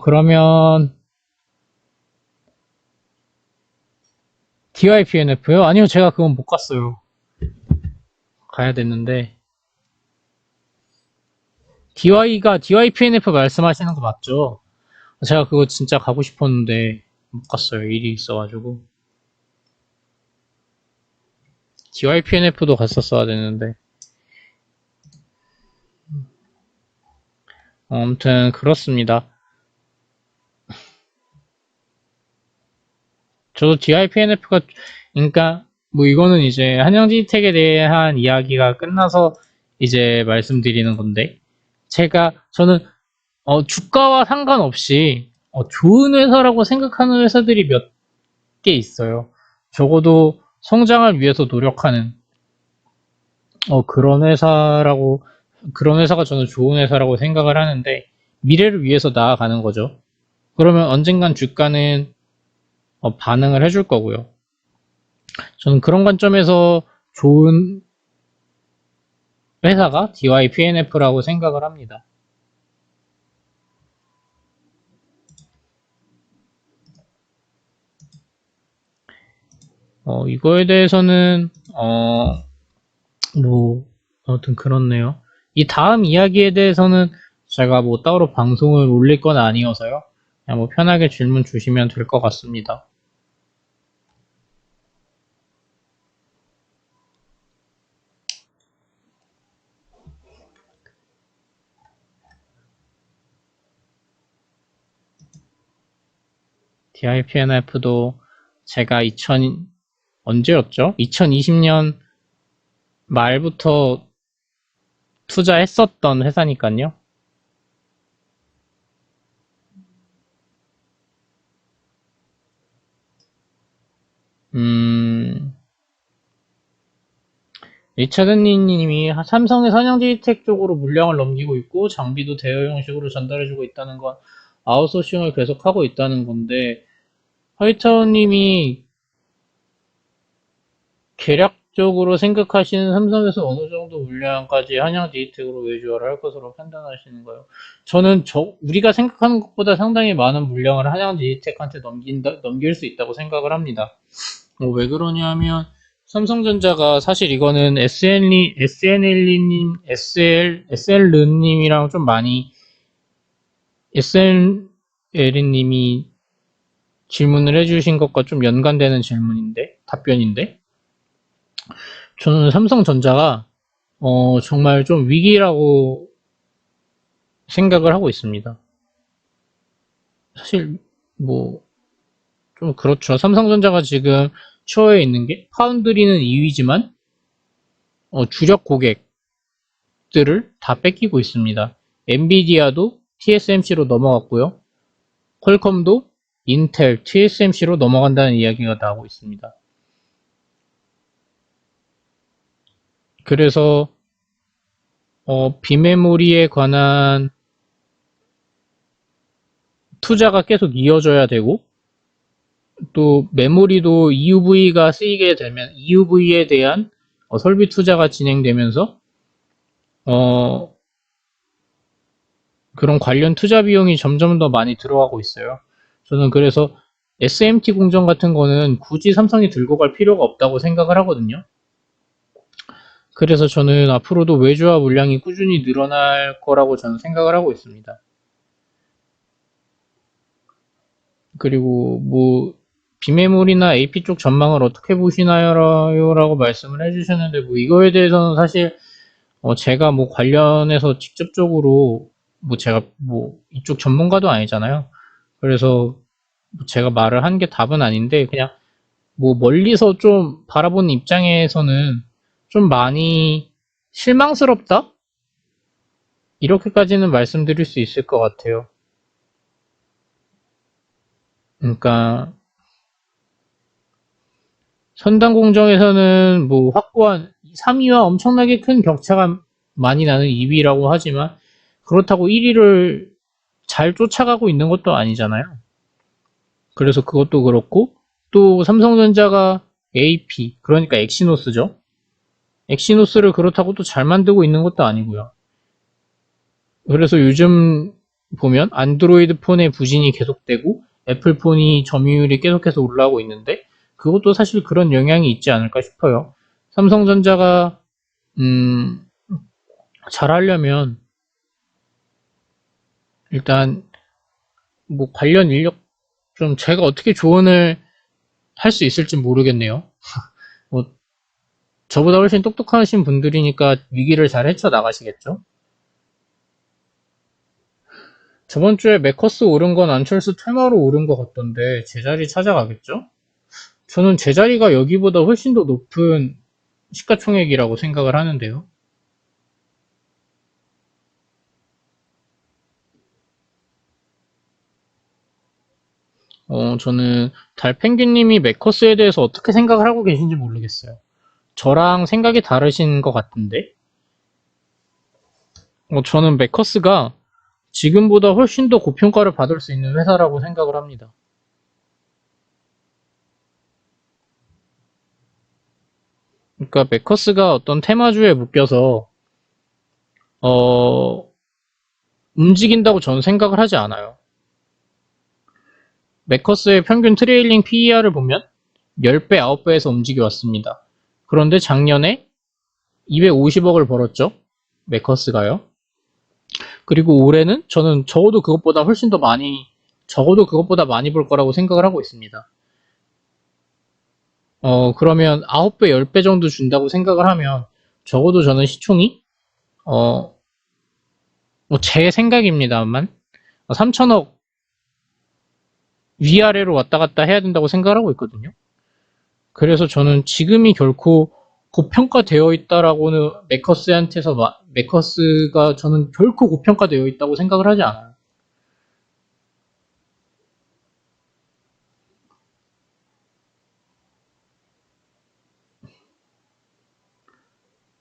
그러면 DYPNF요? 아니요, 제가 그건 못 갔어요. 가야 됐는데. DYPNF 말씀하시는 거 맞죠? 제가 그거 진짜 가고 싶었는데 못 갔어요. 일이 있어가지고. DYPNF도 갔었어야 됐는데. 아무튼 그렇습니다. 저도 DYPNF가 그러니까 뭐 이거는 이제 한양지텍에 대한 이야기가 끝나서 이제 말씀드리는 건데 저는 주가와 상관없이 좋은 회사라고 생각하는 회사들이 몇 개 있어요. 적어도 성장을 위해서 노력하는 그런 회사가 저는 좋은 회사라고 생각을 하는데 미래를 위해서 나아가는 거죠. 그러면 언젠간 주가는 반응을 해줄 거고요. 저는 그런 관점에서 좋은 회사가 DYPNF라고 생각을 합니다. 이거에 대해서는 아무튼 그렇네요. 이 다음 이야기에 대해서는 제가 뭐 따로 방송을 올릴 건 아니어서요. 그냥 뭐 편하게 질문 주시면 될 것 같습니다. DIPNF도 제가 언제였죠? 2020년 말부터 투자했었던 회사니까요. 리차드님이 삼성의 선형지휘텍 쪽으로 물량을 넘기고 있고 장비도 대여 형식으로 전달해주고 있다는 건 아웃소싱을 계속하고 있다는 건데 화이트님이 계략적으로 생각하시는 삼성에서 어느 정도 물량까지 한양지휘텍으로 외주화를 할 것으로 판단하시는가요? 저는 우리가 생각하는 것보다 상당히 많은 물량을 한양지휘텍한테 넘길 수 있다고 생각을 합니다. 왜 그러냐면 삼성전자가 사실 이거는 SNL님이랑 좀 많이 SNL님이 질문을 해주신 것과 좀 연관되는 답변인데 저는 삼성전자가 정말 좀 위기라고 생각을 하고 있습니다. 사실 뭐 좀 그렇죠. 삼성전자가 지금 처해 있는 게 파운드리는 2위지만 주력 고객들을 다 뺏기고 있습니다. 엔비디아도 TSMC로 넘어갔고요. 퀄컴도 인텔, TSMC로 넘어간다는 이야기가 나오고 있습니다. 그래서 비메모리에 관한 투자가 계속 이어져야 되고 또 메모리도 EUV가 쓰이게 되면 EUV에 대한 설비 투자가 진행되면서 그런 관련 투자 비용이 점점 더 많이 들어가고 있어요. 저는 그래서 SMT 공정 같은 거는 굳이 삼성이 들고 갈 필요가 없다고 생각을 하거든요. 그래서 저는 앞으로도 외주화 물량이 꾸준히 늘어날 거라고 저는 생각을 하고 있습니다. 그리고 뭐 비메모리나 AP 쪽 전망을 어떻게 보시나요? 라고 말씀을 해주셨는데 뭐 이거에 대해서는 사실 제가 뭐 관련해서 직접적으로 뭐 제가 뭐 이쪽 전문가도 아니잖아요. 그래서 제가 말을 한 게 답은 아닌데 그냥 뭐 멀리서 좀 바라보는 입장에서는 좀 많이 실망스럽다? 이렇게까지는 말씀드릴 수 있을 것 같아요. 그러니까 선단 공정에서는 뭐 확고한 3위와 엄청나게 큰 격차가 많이 나는 2위라고 하지만 그렇다고 1위를 잘 쫓아가고 있는 것도 아니잖아요. 그래서 그것도 그렇고 또 삼성전자가 AP 그러니까 엑시노스죠. 엑시노스를 그렇다고 또 잘 만들고 있는 것도 아니고요. 그래서 요즘 보면 안드로이드 폰의 부진이 계속되고 애플 폰이 점유율이 계속해서 올라오고 있는데 그것도 사실 그런 영향이 있지 않을까 싶어요. 삼성전자가 잘하려면 일단 뭐 관련 인력 좀 제가 어떻게 조언을 할 수 있을지 모르겠네요. 뭐 저보다 훨씬 똑똑하신 분들이니까 위기를 잘 헤쳐나가시겠죠? 저번 주에 메커스 오른 건 안철수 퇴마로 오른 것 같던데 제자리 찾아가겠죠? 저는 제자리가 여기보다 훨씬 더 높은 시가총액이라고 생각을 하는데요. 저는 달펭귄님이 메커스에 대해서 어떻게 생각을 하고 계신지 모르겠어요. 저랑 생각이 다르신 것 같은데, 저는 메커스가 지금보다 훨씬 더 고평가를 받을 수 있는 회사라고 생각을 합니다. 그러니까 메커스가 어떤 테마주에 묶여서 어, 움직인다고 저는 생각을 하지 않아요. 메커스의 평균 트레일링 PER을 보면 10배, 9배에서 움직여 왔습니다. 그런데 작년에 250억을 벌었죠. 메커스가요. 그리고 올해는 저는 적어도 그것보다 많이 벌 거라고 생각을 하고 있습니다. 그러면 9배, 10배 정도 준다고 생각을 하면 적어도 저는 시총이, 뭐제 생각입니다만, 3천억 위아래로 왔다 갔다 해야 된다고 생각을 하고 있거든요. 그래서 저는 지금이 결코 고평가되어 있다라고는 메커스가 저는 결코 고평가되어 있다고 생각을 하지 않아요.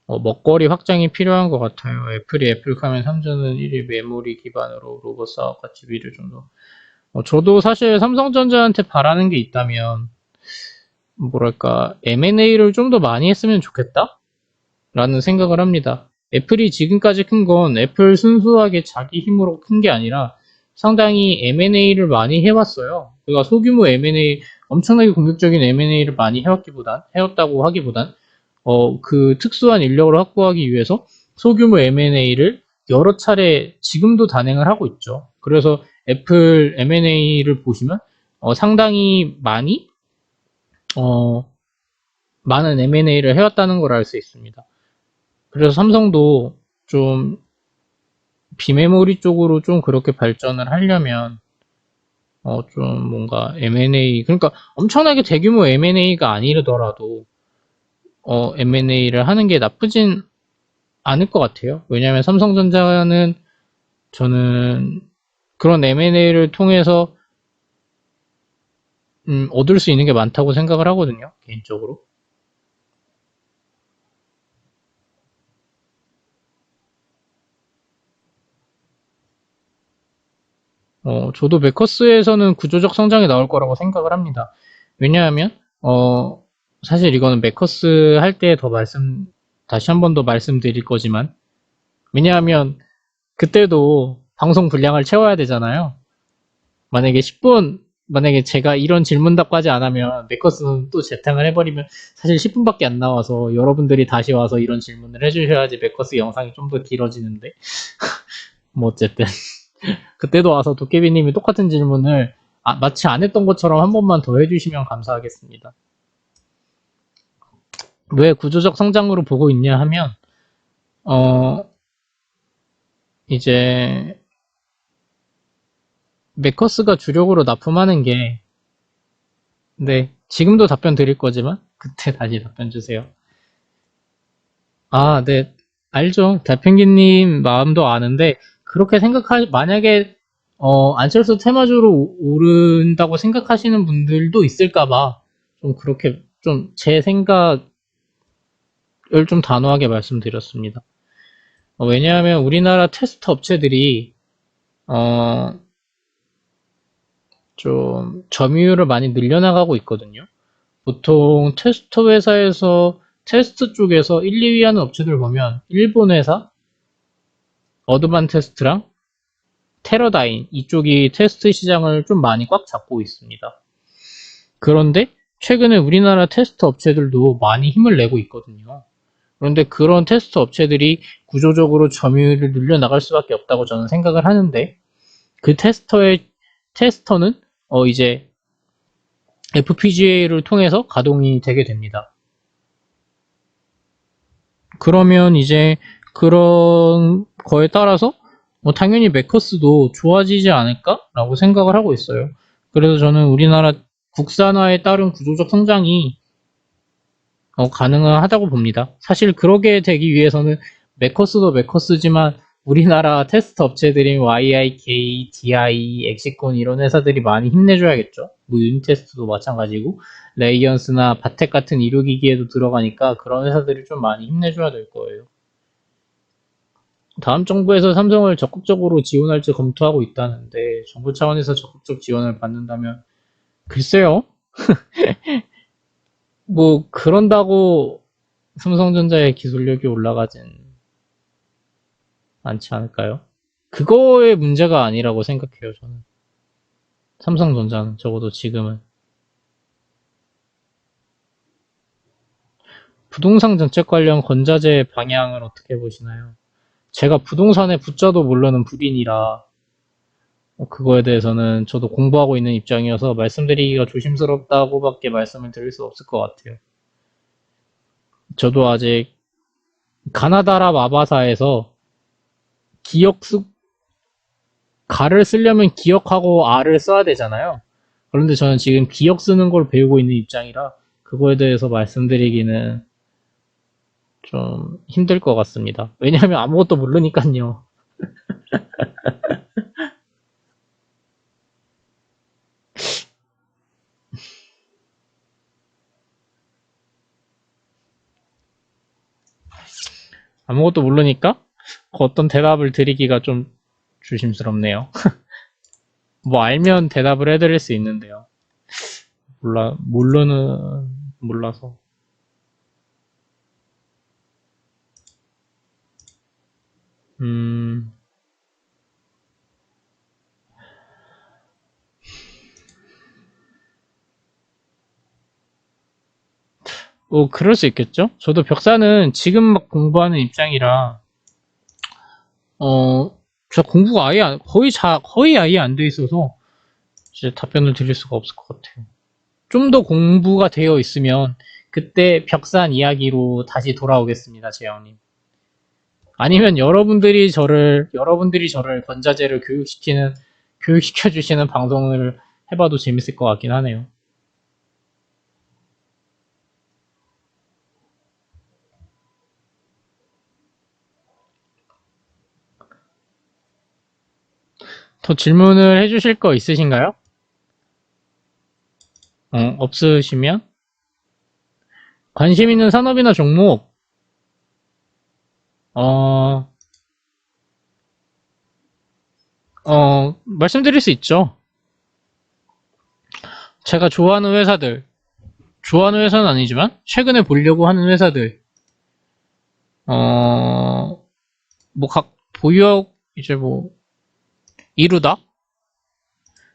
먹거리 확장이 필요한 것 같아요. 애플이 애플카면 3전은 1위 메모리 기반으로 로봇 사업 같이 미를 정도. 저도 사실 삼성전자한테 바라는 게 있다면, 뭐랄까, M&A를 좀 더 많이 했으면 좋겠다? 라는 생각을 합니다. 애플이 지금까지 큰 건 애플 순수하게 자기 힘으로 큰 게 아니라 상당히 M&A를 많이 해왔어요. 그러니까 소규모 M&A, 엄청나게 공격적인 M&A를 많이 해왔다고 하기보단, 그 특수한 인력을 확보하기 위해서 소규모 M&A를 여러 차례 지금도 단행을 하고 있죠. 그래서 애플 M&A를 보시면, 상당히 어, 많은 M&A를 해왔다는 걸 알 수 있습니다. 그래서 삼성도 좀 비메모리 쪽으로 좀 그렇게 발전을 하려면 좀 뭔가 M&A 그러니까 엄청나게 대규모 M&A가 아니더라도 M&A를 하는 게 나쁘진 않을 것 같아요. 왜냐하면 삼성전자는 저는 그런 M&A를 통해서 얻을 수 있는 게 많다고 생각을 하거든요. 개인적으로. 저도 메커스에서는 구조적 성장이 나올 거라고 생각을 합니다. 왜냐하면, 사실 이거는 메커스 할 때 다시 한 번 더 말씀드릴 거지만, 왜냐하면 그때도 방송 분량을 채워야 되잖아요. 만약에 10분, 만약에 제가 이런 질문답까지 안 하면 메커스는 또 재탕을 해버리면 사실 10분밖에 안 나와서 여러분들이 다시 와서 이런 질문을 해주셔야지 메커스 영상이 좀 더 길어지는데, 뭐 어쨌든. 그때도 와서 도깨비님이 똑같은 질문을 마치 안 했던 것처럼 한 번만 더 해주시면 감사하겠습니다. 왜 구조적 성장으로 보고 있냐 하면, 어, 이제, 메커스가 주력으로 납품하는 게, 네, 지금도 답변 드릴 거지만, 그때 다시 답변 주세요. 네, 알죠. 달팽이님 마음도 아는데, 만약에, 안철수 테마주로 오른다고 생각하시는 분들도 있을까봐, 좀 그렇게, 좀 제 생각을 좀 단호하게 말씀드렸습니다. 왜냐하면 우리나라 테스트 업체들이, 어, 좀 점유율을 많이 늘려나가고 있거든요. 보통 테스트 쪽에서 1, 2위 하는 업체들 보면 일본 회사, 어드반테스트랑 테러다인 이쪽이 테스트 시장을 좀 많이 꽉 잡고 있습니다. 그런데 최근에 우리나라 테스트 업체들도 많이 힘을 내고 있거든요. 그런데 그런 테스트 업체들이 구조적으로 점유율을 늘려나갈 수밖에 없다고 저는 생각을 하는데, 그 테스터는 이제 FPGA를 통해서 가동이 되게 됩니다. 그러면 이제 그런 거에 따라서 당연히 메커스도 좋아지지 않을까라고 생각을 하고 있어요. 그래서 저는 우리나라 국산화에 따른 구조적 성장이 가능하다고 봅니다. 사실 그러게 되기 위해서는 메커스도 메커스지만 우리나라 테스트 업체들인 YIK, DI, 엑시콘 이런 회사들이 많이 힘내줘야겠죠. 뭐 유니테스트도 마찬가지고 레이언스나 바텍 같은 의료기기에도 들어가니까 그런 회사들이 좀 많이 힘내줘야 될 거예요. 다음 정부에서 삼성을 적극적으로 지원할지 검토하고 있다는데 정부 차원에서 적극적 지원을 받는다면 글쎄요. 뭐 그런다고 삼성전자의 기술력이 올라가진 않지 않을까요? 그거의 문제가 아니라고 생각해요, 저는. 삼성전자는 적어도 지금은. 부동산 정책 관련 건자재 방향을 어떻게 보시나요? 제가 부동산의 부자도 모르는 불인이라 그거에 대해서는 저도 공부하고 있는 입장이어서 말씀드리기가 조심스럽다고밖에 말씀을 드릴 수 없을 것 같아요. 저도 아직 가나다라 마바사에서 가를 쓰려면 기억하고 아를 써야 되잖아요. 그런데 저는 지금 기억 쓰는 걸 배우고 있는 입장이라 그거에 대해서 말씀드리기는 좀 힘들 것 같습니다. 왜냐하면 아무것도 모르니까요. 아무것도 모르니까 어떤 대답을 드리기가 좀 조심스럽네요. 뭐 알면 대답을 해드릴 수 있는데요. 몰라서. 음, 그럴 수 있겠죠? 저도 벽사는 지금 막 공부하는 입장이라, 저 공부가 거의 아예 안 돼 있어서, 이제 답변을 드릴 수가 없을 것 같아요. 좀 더 공부가 되어 있으면, 그때 벽산 이야기로 다시 돌아오겠습니다, 재영님. 아니면 여러분들이 저를 권자재를 교육시켜주시는 방송을 해봐도 재밌을 것 같긴 하네요. 더 질문을 해주실 거 있으신가요? 없으시면? 관심 있는 산업이나 종목, 어, 말씀드릴 수 있죠. 제가 좋아하는 회사는 아니지만, 최근에 보려고 하는 회사들, 뭐, 이제 뭐, 이루다?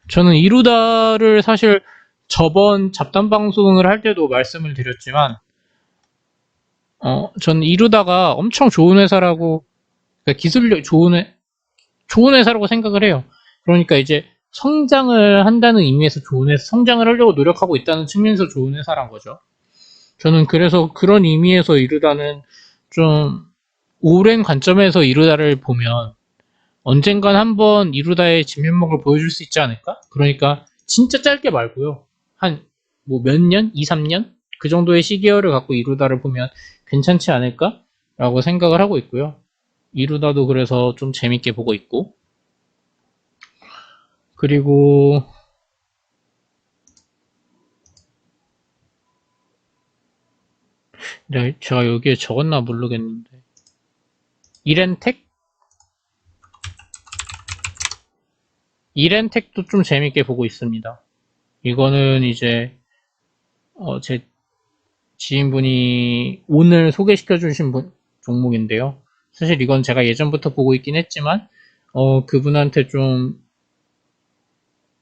저는 이루다를 사실 저번 잡담 방송을 할 때도 말씀을 드렸지만, 저는 이루다가 엄청 좋은 회사라고, 그러니까 기술력 좋은 회사라고 생각을 해요. 그러니까 이제 성장을 한다는 의미에서 성장을 하려고 노력하고 있다는 측면에서 좋은 회사란 거죠. 저는 그래서 그런 의미에서 이루다는 좀 오랜 관점에서 이루다를 보면 언젠간 한번 이루다의 진면목을 보여줄 수 있지 않을까? 그러니까 진짜 짧게 말고요. 한 뭐 몇 년? 2, 3년? 그 정도의 시기열을 갖고 이루다를 보면 괜찮지 않을까? 라고 생각을 하고 있고요. 이루다도 그래서 좀 재밌게 보고 있고. 그리고 제가 여기에 적었나 모르겠는데 이렌텍? 이렌텍도 좀 재밌게 보고 있습니다. 이거는 이제 제 지인분이 오늘 소개시켜 주신 종목인데요. 사실 이건 제가 예전부터 보고 있긴 했지만 그분한테 좀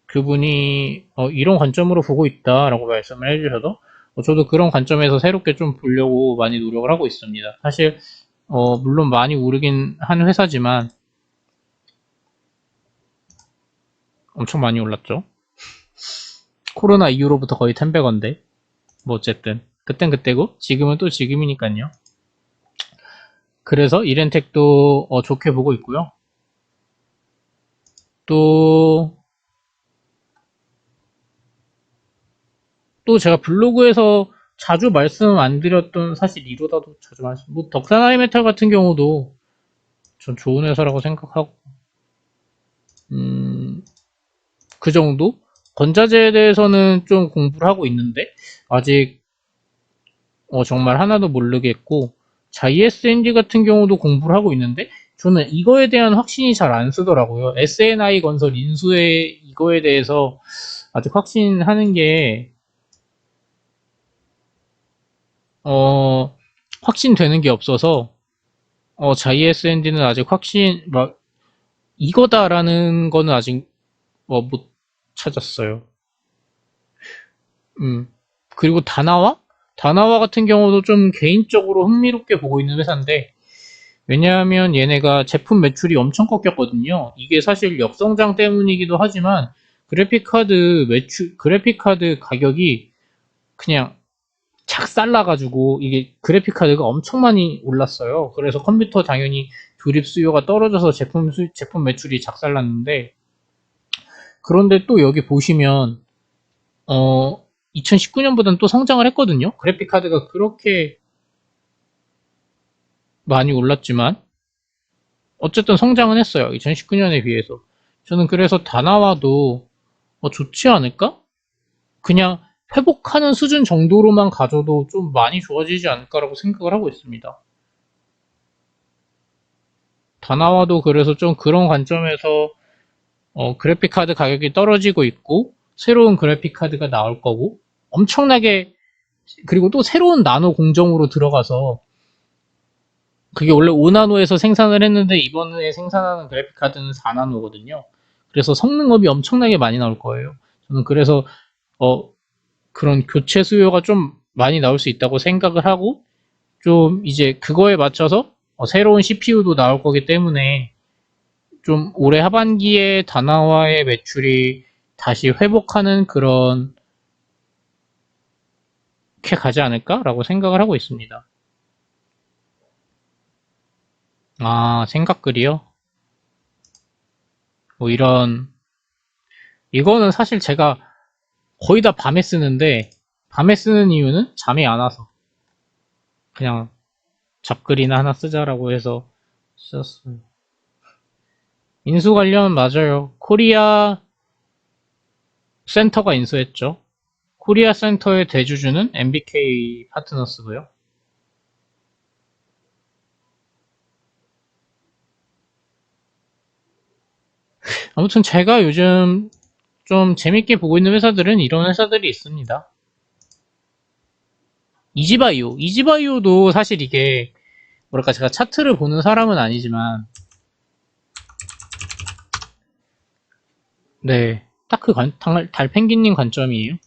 그분이 이런 관점으로 보고 있다라고 말씀을 해주셔서 저도 그런 관점에서 새롭게 좀 보려고 많이 노력을 하고 있습니다. 사실 물론 많이 오르긴 한 회사지만 엄청 많이 올랐죠. 코로나 이후로부터 거의 1000배건데 뭐 어쨌든 그땐 그때고 지금은 또 지금이니까요. 그래서 이렌텍도 좋게 보고 있고요. 또 제가 블로그에서 자주 말씀 안 드렸던 사실 이로다도 자주 말씀 뭐 덕산하이메탈 같은 경우도 전 좋은 회사라고 생각하고 그 정도? 건자재에 대해서는 좀 공부를 하고 있는데 아직 정말 하나도 모르겠고 자 ESND 같은 경우도 공부를 하고 있는데 저는 이거에 대한 확신이 잘 안 쓰더라고요. SNI 건설 인수의 이거에 대해서 아직 확신하는 게 확신되는 게 없어서 자 ESND는 아직 확신 막 이거다라는 거는 아직 못 찾았어요. 그리고 다나와? 다나와 같은 경우도 좀 개인적으로 흥미롭게 보고 있는 회사인데, 왜냐하면 얘네가 제품 매출이 엄청 꺾였거든요. 이게 사실 역성장 때문이기도 하지만, 그래픽카드 가격이 그냥 착살나가지고, 이게 그래픽카드가 엄청 많이 올랐어요. 그래서 컴퓨터 당연히 조립 수요가 떨어져서 제품 매출이 작살났는데, 그런데 또 여기 보시면, 2019년보다는 또 성장을 했거든요. 그래픽 카드가 그렇게 많이 올랐지만 어쨌든 성장은 했어요. 2019년에 비해서. 저는 그래서 다나와도 좋지 않을까? 그냥 회복하는 수준 정도로만 가져도 좀 많이 좋아지지 않을까라고 생각을 하고 있습니다. 다나와도 그래서 좀 그런 관점에서 그래픽 카드 가격이 떨어지고 있고 새로운 그래픽 카드가 나올 거고 엄청나게 그리고 또 새로운 나노 공정으로 들어가서 그게 원래 5나노에서 생산을 했는데 이번에 생산하는 그래픽 카드는 4나노거든요. 그래서 성능업이 엄청나게 많이 나올 거예요. 저는 그래서 그런 교체 수요가 좀 많이 나올 수 있다고 생각을 하고 좀 이제 그거에 맞춰서 새로운 CPU도 나올 거기 때문에 좀 올해 하반기에 다나와의 매출이 다시 회복하는 그런 게 가지 않을까라고 생각을 하고 있습니다. 아, 생각글이요? 뭐 이런 이거는 사실 제가 거의 다 밤에 쓰는데 밤에 쓰는 이유는 잠이 안 와서 그냥 잡글이나 하나 쓰자라고 해서 썼어요. 인수 관련 맞아요. 코리아 센터가 인수했죠. 코리아 센터의 대주주는 MBK 파트너스고요. 아무튼 제가 요즘 좀 재밌게 보고 있는 회사들은 이런 회사들이 있습니다. 이지바이오도 사실 이게 뭐랄까 제가 차트를 보는 사람은 아니지만 네, 딱 그 달펭귄님 관점이에요.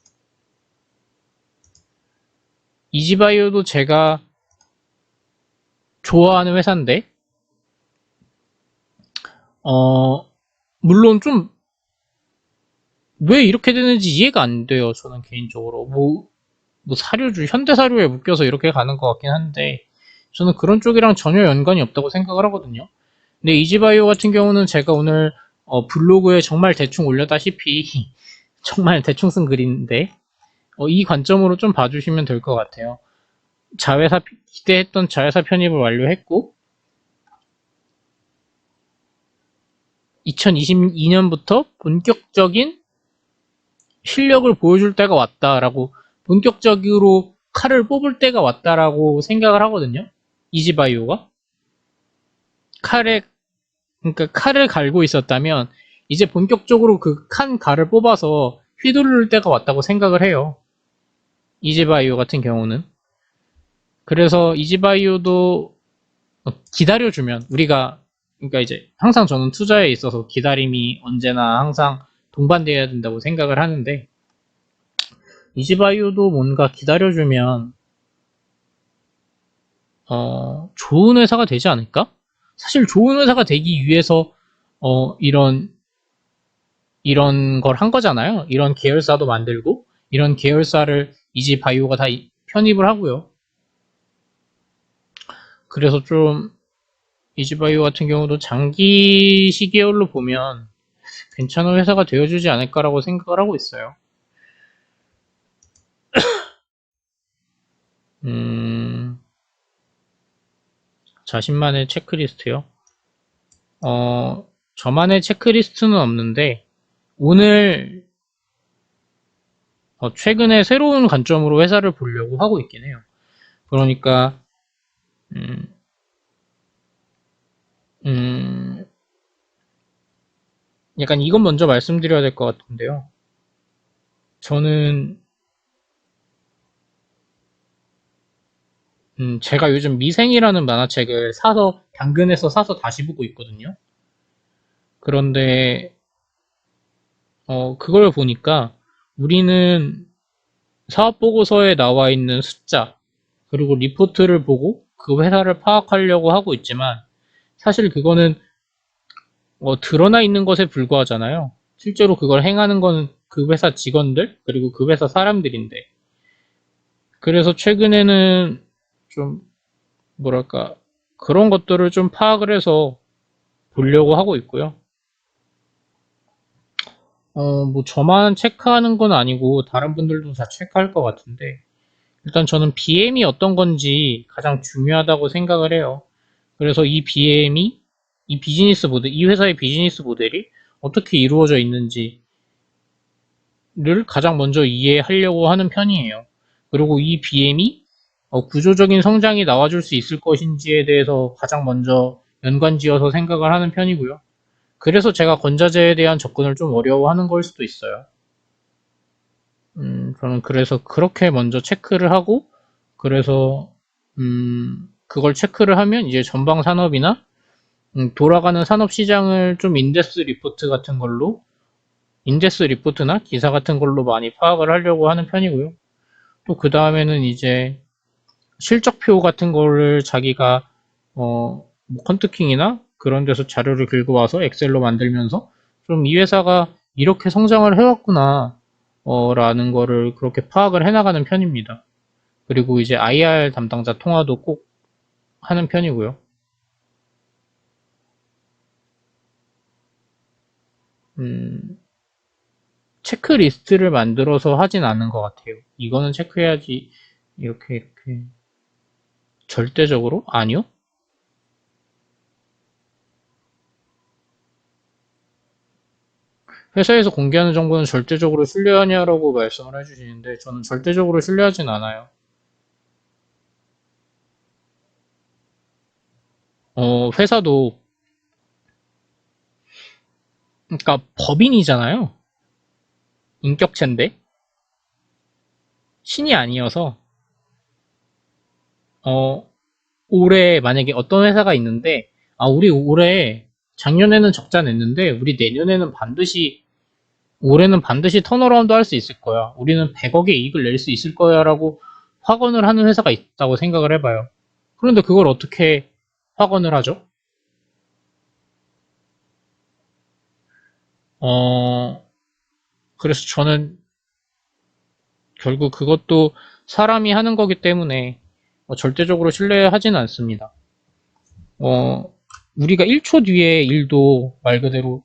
이지바이오도 제가 좋아하는 회사인데, 물론 좀, 왜 이렇게 되는지 이해가 안 돼요, 저는 개인적으로. 뭐 사료주, 현대사료에 묶여서 이렇게 가는 것 같긴 한데, 저는 그런 쪽이랑 전혀 연관이 없다고 생각을 하거든요. 근데 이지바이오 같은 경우는 제가 오늘, 블로그에 정말 대충 올렸다시피, 정말 대충 쓴 글인데, 이 관점으로 좀 봐주시면 될 것 같아요. 기대했던 자회사 편입을 완료했고, 2022년부터 본격적인 실력을 보여줄 때가 왔다라고 본격적으로 칼을 뽑을 때가 왔다라고 생각을 하거든요. 이지바이오가 칼에 그러니까 칼을 갈고 있었다면 이제 본격적으로 그 칸 갈을 뽑아서 휘두를 때가 왔다고 생각을 해요. 이지바이오 같은 경우는 그래서 이지바이오도 기다려주면 우리가 그러니까 이제 항상 저는 투자에 있어서 기다림이 언제나 항상 동반되어야 된다고 생각을 하는데, 이지바이오도 뭔가 기다려주면 좋은 회사가 되지 않을까? 사실 좋은 회사가 되기 위해서 이런 걸 한 거잖아요. 이런 계열사도 만들고 이런 계열사를 이지바이오가 다 편입을 하고요. 그래서 좀 이지바이오 같은 경우도 장기 시계열로 보면 괜찮은 회사가 되어주지 않을까라고 생각을 하고 있어요. 음, 자신만의 체크리스트요? 저만의 체크리스트는 없는데, 오늘, 최근에 새로운 관점으로 회사를 보려고 하고 있긴 해요. 그러니까, 음, 음, 약간 이건 먼저 말씀드려야 될 것 같은데요. 저는, 제가 요즘 미생이라는 만화책을 당근에서 사서 다시 보고 있거든요. 그런데, 그걸 보니까 우리는 사업보고서에 나와 있는 숫자, 그리고 리포트를 보고 그 회사를 파악하려고 하고 있지만, 사실 그거는 드러나 있는 것에 불과하잖아요. 실제로 그걸 행하는 건 그 회사 직원들, 그리고 그 회사 사람들인데. 그래서 최근에는 좀, 뭐랄까, 그런 것들을 좀 파악을 해서 보려고 하고 있고요. 뭐 저만 체크하는 건 아니고 다른 분들도 다 체크할 것 같은데, 일단 저는 BM이 어떤 건지 가장 중요하다고 생각을 해요. 그래서 이 BM이 이 비즈니스 모델, 이 회사의 비즈니스 모델이 어떻게 이루어져 있는지를 가장 먼저 이해하려고 하는 편이에요. 그리고 이 BM이 구조적인 성장이 나와줄 수 있을 것인지에 대해서 가장 먼저 연관지어서 생각을 하는 편이고요. 그래서 제가 건자재에 대한 접근을 좀 어려워하는 걸 수도 있어요. 저는 그래서 그렇게 먼저 체크를 하고, 그래서, 그걸 체크를 하면 이제 전방 산업이나, 돌아가는 산업 시장을 좀 인덱스 리포트나 기사 같은 걸로 많이 파악을 하려고 하는 편이고요. 또 그 다음에는 이제 실적표 같은 거를 자기가, 뭐 컨트킹이나 그런 데서 자료를 긁어와서 엑셀로 만들면서 좀 이 회사가 이렇게 성장을 해왔구나, 라는 거를 그렇게 파악을 해나가는 편입니다. 그리고 이제 IR 담당자 통화도 꼭 하는 편이고요. 음, 체크리스트를 만들어서 하진 않은 것 같아요. 이거는 체크해야지, 이렇게. 절대적으로? 아니요? 회사에서 공개하는 정보는 절대적으로 신뢰하냐라고 말씀을 해주시는데, 저는 절대적으로 신뢰하진 않아요. 회사도, 그러니까 법인이잖아요. 인격체인데, 신이 아니어서, 어, 올해 만약에 어떤 회사가 있는데, 우리 올해 작년에는 적자 냈는데, 올해는 반드시 턴어라운드 할 수 있을 거야. 우리는 100억의 이익을 낼 수 있을 거야. 라고 확언을 하는 회사가 있다고 생각을 해봐요. 그런데 그걸 어떻게 확언을 하죠? 어, 그래서 저는 결국 그것도 사람이 하는 거기 때문에 절대적으로 신뢰하지는 않습니다. 어, 우리가 1초 뒤의 일도 말 그대로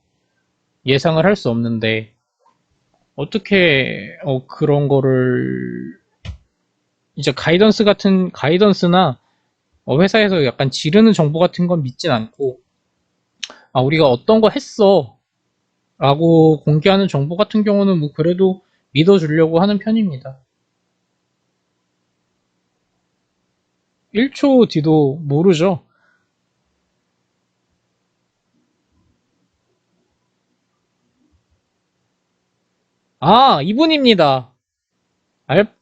예상을 할 수 없는데, 어떻게 그런 거를 이제 가이던스나 회사에서 약간 지르는 정보 같은 건 믿진 않고, 우리가 어떤 거 했어 라고 공개하는 정보 같은 경우는 뭐 그래도 믿어주려고 하는 편입니다. 1초 뒤도 모르죠. 이분입니다. 알,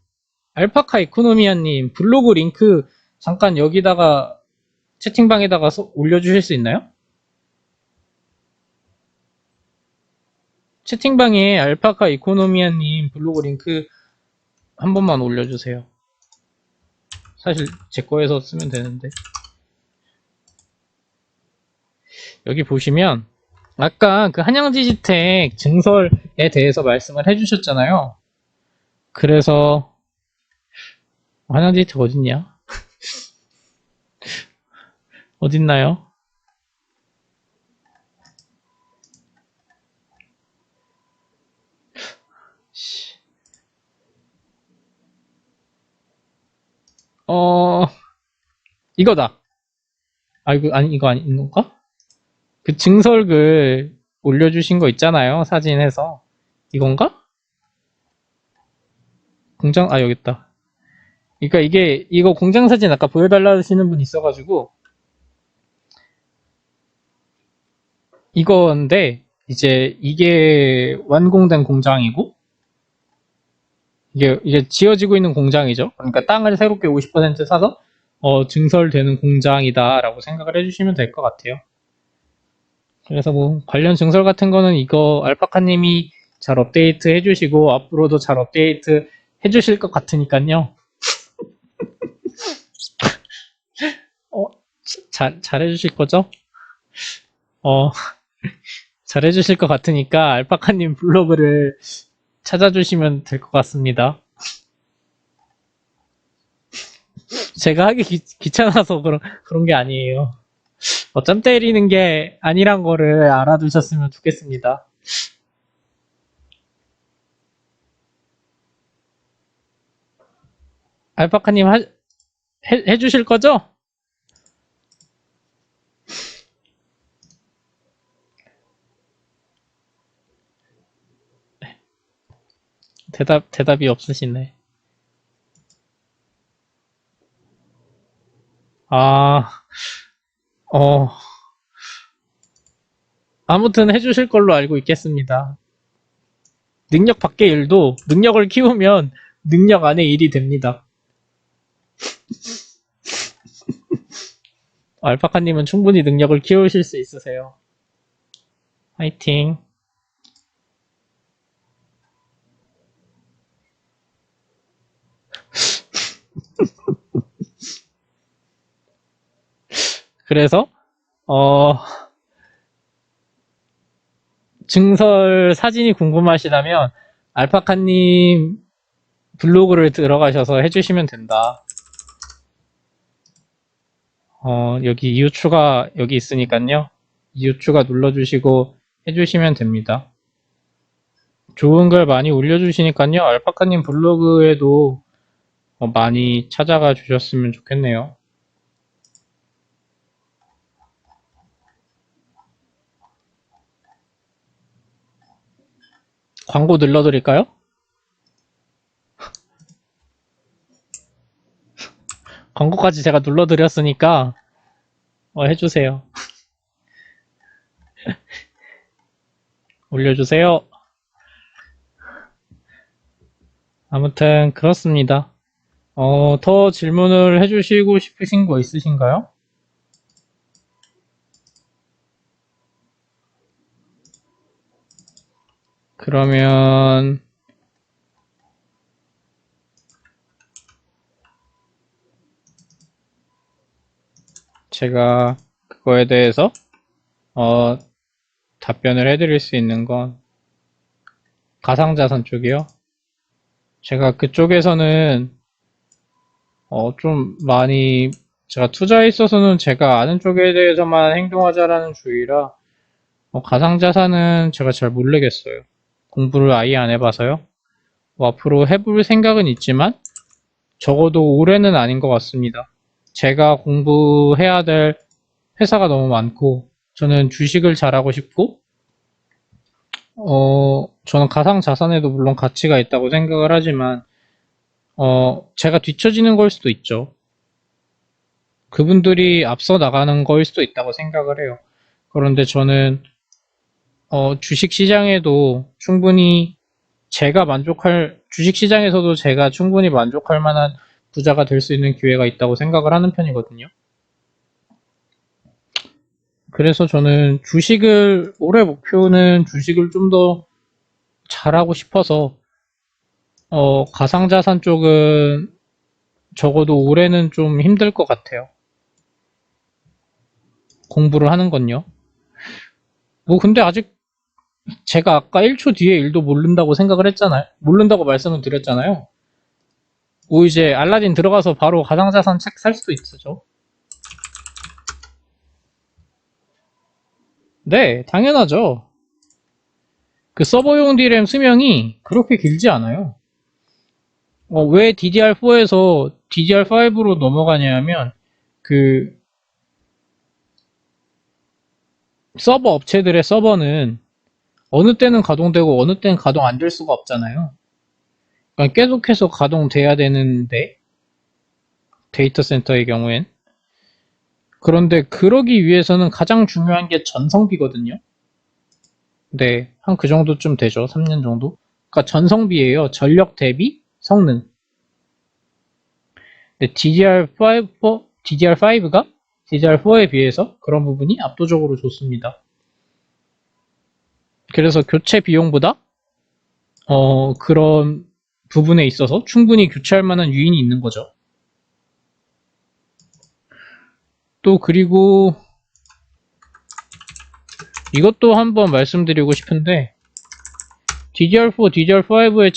알파카 이코노미아님, 블로그 링크 잠깐 여기다가 채팅방에다가 올려주실 수 있나요? 채팅방에 알파카 이코노미아님 블로그 링크 한 번만 올려주세요. 사실 제 거에서 쓰면 되는데. 여기 보시면 아까 그 한양디지텍 증설에 대해서 말씀을 해주셨잖아요. 그래서 한양디지텍 어딨냐? 어딨나요? 이거다. 이거 아닌 건가? 그 증설글 올려주신 거 있잖아요. 사진에서. 이건가? 여기 있다. 그러니까 이거 공장 사진 아까 보여달라 하시는 분 있어가지고, 이건데, 이제 이게 완공된 공장이고, 이게 지어지고 있는 공장이죠. 그러니까 땅을 새롭게 50% 사서, 증설되는 공장이다라고 생각을 해주시면 될 것 같아요. 그래서 뭐, 관련 증설 같은 거는 이거 알파카님이 잘 업데이트 해주시고, 앞으로도 잘 업데이트 해주실 것 같으니까요. 잘 해주실 거죠? 잘 해주실 것 같으니까 알파카님 블로그를 찾아주시면 될 것 같습니다. 제가 하기 귀찮아서 그런 게 아니에요. 짬 때리는 게 아니란 거를 알아두셨으면 좋겠습니다. 알파카님 해주실 거죠? 대답이 없으시네. 아무튼 해주실 걸로 알고 있겠습니다. 능력 밖의 일도 능력을 키우면 능력 안에 일이 됩니다. 알파카님은 충분히 능력을 키우실 수 있으세요. 화이팅. 그래서 증설 사진이 궁금하시다면 알파카님 블로그를 들어가셔서 해주시면 된다. 여기 이웃 추가 여기 있으니까요. 이웃 추가 눌러주시고 해주시면 됩니다. 좋은 글 많이 올려주시니까요. 알파카님 블로그에도 많이 찾아가 주셨으면 좋겠네요. 광고 눌러드릴까요? 광고까지 제가 눌러드렸으니까 해주세요. 올려주세요. 아무튼 그렇습니다. 더 질문을 해주시고 싶으신 거 있으신가요? 그러면 제가 그거에 대해서 답변을 해드릴 수 있는 건 가상자산 쪽이요. 제가 그쪽에서는 좀 많이 제가 투자에 있어서는 제가 아는 쪽에 대해서만 행동하자라는 주의라 가상자산은 제가 잘 모르겠어요. 공부를 아예 안 해봐서요. 앞으로 해볼 생각은 있지만 적어도 올해는 아닌 것 같습니다. 제가 공부해야 될 회사가 너무 많고 저는 주식을 잘하고 싶고 저는 가상자산에도 물론 가치가 있다고 생각을 하지만 제가 뒤처지는 걸 수도 있죠. 그분들이 앞서 나가는 거일 수도 있다고 생각을 해요. 그런데 저는 주식 시장에도 충분히 주식 시장에서도 제가 충분히 만족할 만한 부자가 될 수 있는 기회가 있다고 생각을 하는 편이거든요. 그래서 저는 올해 목표는 주식을 좀 더 잘하고 싶어서 가상자산 쪽은 적어도 올해는 좀 힘들 것 같아요. 공부를 하는 건요. 뭐 근데 아직 제가 아까 1초 뒤에 일도 모른다고 생각을 했잖아요. 모른다고 말씀을 드렸잖아요. 뭐 이제 알라딘 들어가서 바로 가상자산 책 살 수도 있죠. 네, 당연하죠. 그 서버용 DRAM 수명이 그렇게 길지 않아요. 왜 DDR4에서 DDR5로 넘어가냐면 그 서버 업체들의 서버는 어느 때는 가동되고 어느 때는 가동 안 될 수가 없잖아요. 그러니까 계속해서 가동돼야 되는데 데이터 센터의 경우엔 그런데 그러기 위해서는 가장 중요한 게 전성비거든요. 네, 한 그 정도쯤 되죠. 3년 정도. 그러니까 전성비예요. 전력 대비 성능. 근데 DDR5가 DDR4에 비해서 그런 부분이 압도적으로 좋습니다. 그래서 교체 비용보다 그런 부분에 있어서 충분히 교체할 만한 유인이 있는 거죠. 또 그리고 이것도 한번 말씀드리고 싶은데 DDR4, DDR5의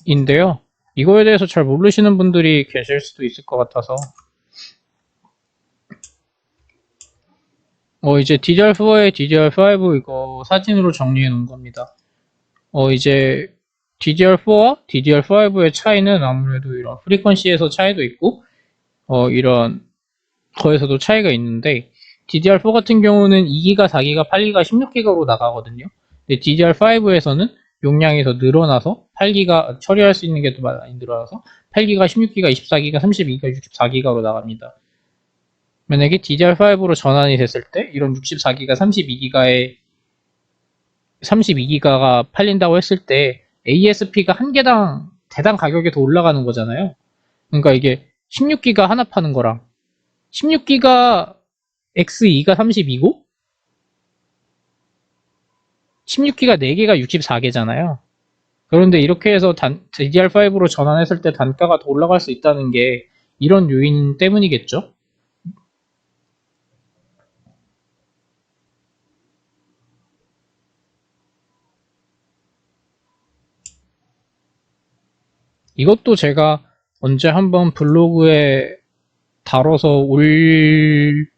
차이인데요. 이거에 대해서 잘 모르시는 분들이 계실 수도 있을 것 같아서 이제 DDR4에 DDR5 이거 사진으로 정리해 놓은 겁니다. 이제 DDR4와 DDR5의 차이는 아무래도 이런 프리퀀시에서 차이도 있고 이런 거에서도 차이가 있는데 DDR4 같은 경우는 2기가, 4기가, 8기가, 16기가로 나가거든요. 근데 DDR5에서는 용량이 더 늘어나서 8기가 처리할 수 있는 게 더 많이 늘어나서 8기가, 16기가, 24기가, 32기가, 64기가로 나갑니다. 만약에 DDR5로 전환이 됐을 때 이런 64기가, 32기가가 팔린다고 했을 때 ASP가 한 개당 대당 가격이 더 올라가는 거잖아요. 그러니까 이게 16기가 하나 파는 거랑 16기가 X2가 32고 16기가 4개가 64개잖아요. 그런데 이렇게 해서 DDR5로 전환했을 때 단가가 더 올라갈 수 있다는 게 이런 요인 때문이겠죠? 이것도 제가 언제 한번 블로그에 다뤄서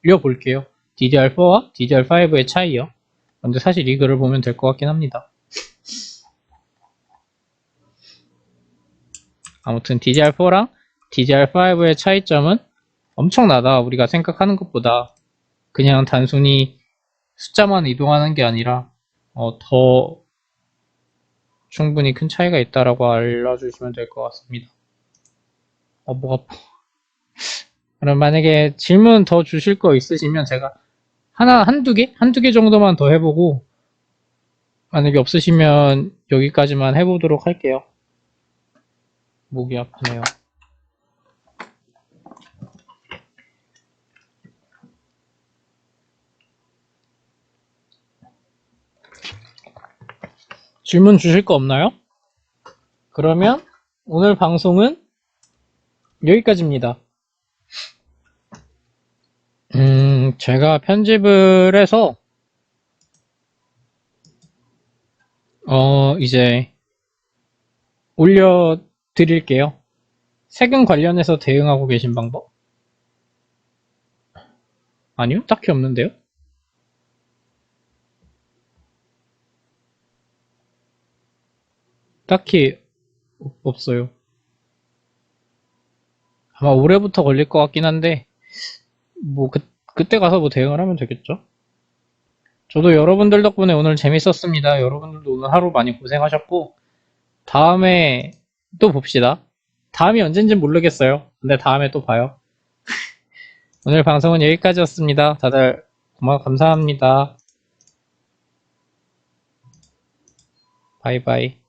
올려볼게요. DDR4와 DDR5의 차이요. 근데 사실 이 글을 보면 될 것 같긴 합니다. 아무튼 DDR4랑 DDR5의 차이점은 엄청나다. 우리가 생각하는 것보다 그냥 단순히 숫자만 이동하는 게 아니라 더 충분히 큰 차이가 있다라고 알려주시면 될 것 같습니다. 목 아파. 그럼 만약에 질문 더 주실 거 있으시면 제가 한두 개 정도만 더 해보고 만약에 없으시면 여기까지만 해보도록 할게요. 목이 아프네요. 질문 주실 거 없나요? 그러면 오늘 방송은 여기까지입니다. 제가 편집을 해서 이제 올려드릴게요. 세금 관련해서 대응하고 계신 방법? 아니요, 딱히 없는데요. 딱히 없어요. 아마 올해부터 걸릴 것 같긴 한데 뭐 그때 가서 뭐 대응을 하면 되겠죠. 저도 여러분들 덕분에 오늘 재밌었습니다. 여러분들도 오늘 하루 많이 고생하셨고 다음에 또 봅시다. 다음이 언젠진 모르겠어요. 근데 다음에 또 봐요. 오늘 방송은 여기까지였습니다. 다들 감사합니다. 바이바이.